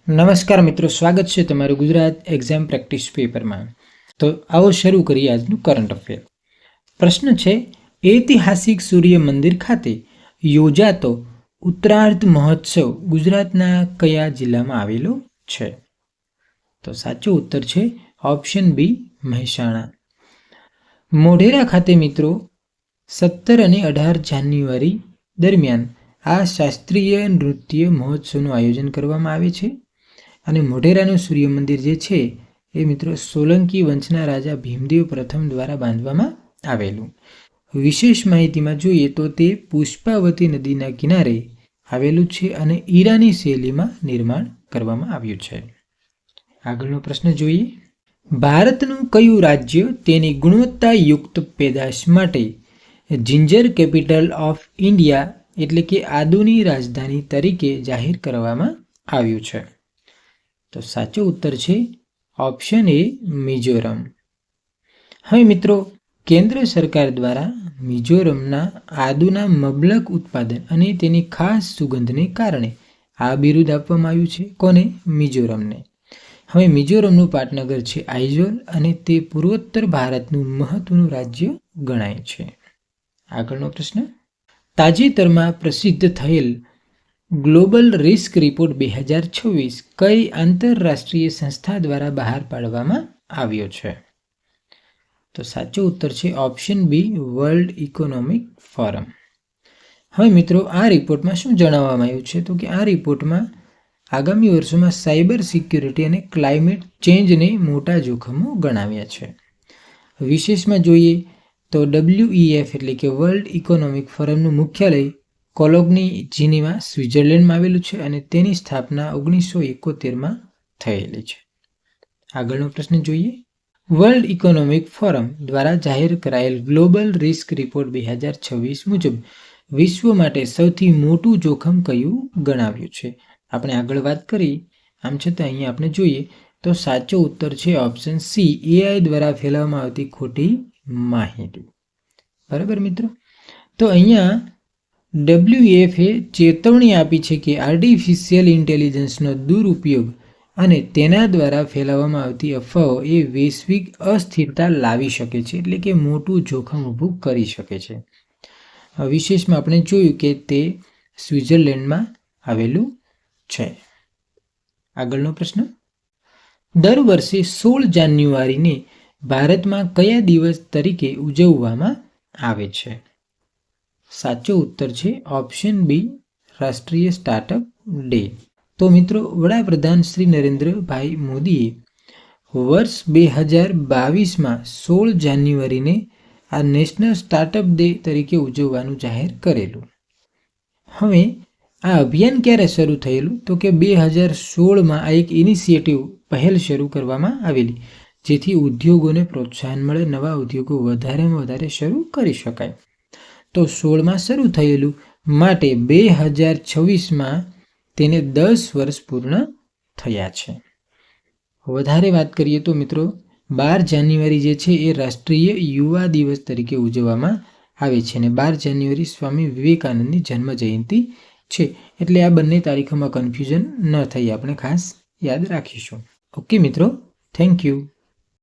નમસ્કાર મિત્રો, સ્વાગત છે તમારું ગુજરાત એક્ઝામ પ્રેક્ટિસ પેપરમાં। તો આવો શરૂ કરીએ આજનું કરંટ અફેર। પ્રશ્ન છે, ઐતિહાસિક સૂર્ય મંદિર ખાતે યોજાતો ઉત્તરાર્ધ મહોત્સવ ગુજરાતના કયા જિલ્લામાં આવેલો છે? તો સાચો ઉત્તર છે ઓપ્શન બી, મહેસાણા। મોઢેરા ખાતે મિત્રો 17 અને 18 જાન્યુઆરી દરમિયાન આ શાસ્ત્રીય નૃત્ય મહોત્સવનું આયોજન કરવામાં આવે છે અને મોઢેરાનું સૂર્ય મંદિર જે છે એ મિત્રો સોલંકી વંશના રાજા ભીમદેવ પ્રથમ દ્વારા બાંધવામાં આવેલું। વિશેષ માહિતીમાં જોઈએ તો તે પુષ્પાવતી નદીના કિનારે આવેલું છે અને ઈરાની શૈલીમાં નિર્માણ કરવામાં આવ્યું છે। આગળનો પ્રશ્ન જોઈએ, ભારતનું કયું રાજ્ય તેની ગુણવત્તાયુક્ત પેદાશ માટે જિંજર કેપિટલ ઓફ ઇન્ડિયા એટલે કે આદુની રાજધાની તરીકે જાહેર કરવામાં આવ્યું છે? તો સાચો ઉત્તર છે ઓપ્શન એ, મિઝોરમ। હવે મિત્રો, કેન્દ્ર સરકાર દ્વારા મિઝોરમના આદુના મબલક ઉત્પાદન અને તેની ખાસ સુગંધને કારણે આ બિરુદ આપવામાં આવ્યું છે। કોને? મિઝોરમને। હવે મિઝોરમનું પાટનગર છે આઇઝોલ અને તે પૂર્વોત્તર ભારતનું મહત્વનું રાજ્ય ગણાય છે। આગળનો પ્રશ્ન, તાજેતરમાં પ્રસિદ્ધ થયેલ ગ્લોબલ રિસ્ક રિપોર્ટ 2026 કઈ આંતરરાષ્ટ્રીય સંસ્થા દ્વારા બહાર પાડવામાં આવ્યો છે? તો સાચો ઉત્તર છે option B, world economic forum. હવે મિત્રો, આ રિપોર્ટમાં શું જણાવવામાં આવ્યું છે? તો કે આ રિપોર્ટમાં આગામી વર્ષોમાં સાયબર સિક્યુરિટી અને ક્લાઇમેટ ચેન્જને મોટા જોખમો ગણાવ્યા છે। વિશેષમાં જોઈએ તો WEF એટલે કે વર્લ્ડ ઇકોનોમિક ફોરમનું મુખ્યાલય કોલોગ્ની જીનીવા સ્વિટ્ઝરલેન્ડમાં આવેલું છે અને તેની સ્થાપના 1971માં થયેલી છે। આગળનો પ્રશ્ન જોઈએ, વર્લ્ડ ઇકોનોમિક ફોરમ દ્વારા જાહેર કરાયેલ ગ્લોબલ રિસ્ક રિપોર્ટ 2026 મુજબ વિશ્વ માટે સૌથી મોટું જોખમ કયું ગણાવ્યું છે? આપણે આગળ વાત કરી, આમ છતાં અહીંયા આપણે જોઈએ તો સાચો ઉત્તર છે ઓપ્શન સી, AI દ્વારા ફેલાવવામાં આવતી ખોટી માહિતી। બરાબર મિત્રો, તો અહીંયા WEF એ ચેતવણી આપી છે કે આર્ટિફિશિયલ ઇન્ટેલિજન્સનો દુરુપયોગ અને તેના દ્વારા ફેલાવવામાં આવતી અફવાઓ એ વૈશ્વિક અસ્થિરતા લાવી શકે છે, એટલે કે મોટું જોખમ ઊભું કરી શકે છે। વિશેષમાં આપણે જોયું કે તે સ્વિટ્ઝરલેન્ડમાં આવેલું છે। આગળનો પ્રશ્ન, દર વર્ષે 16 જાન્યુઆરીને ભારતમાં કયા દિવસ તરીકે ઉજવવામાં આવે છે? સાચો ઉત્તર છે ઓપ્શન બી, રાષ્ટ્રીય સ્ટાર્ટઅપ ડે। તો મિત્રો, વડાપ્રધાન શ્રી નરેન્દ્રભાઈ મોદીએ વર્ષ 2022માં 16 જાન્યુઆરીને આ નેશનલ સ્ટાર્ટઅપ ડે તરીકે ઉજવવાનું જાહેર કરેલું। હવે આ અભિયાન ક્યારે શરૂ થયેલું? તો કે 2016માં આ એક ઇનિશિયેટિવ પહેલ શરૂ કરવામાં આવેલી, જેથી ઉદ્યોગોને પ્રોત્સાહન મળે, નવા ઉદ્યોગો વધારેમાં વધારે શરૂ કરી શકાય। તો 16માં શરૂ થયેલું માટે 2026માં તેને 10 વર્ષ પૂર્ણ થયા છે। વધારે વાત કરીએ તો મિત્રો, 12 જાન્યુઆરી જે છે એ રાષ્ટ્રીય યુવા દિવસ તરીકે ઉજવવામાં આવે છે અને 12 જાન્યુઆરી સ્વામી વિવેકાનંદની જન્મ જયંતિ છે, એટલે આ બંને તારીખોમાં કન્ફ્યુઝન ન થઈ, આપણે ખાસ યાદ રાખીશું। ઓકે મિત્રો, થેન્ક યુ।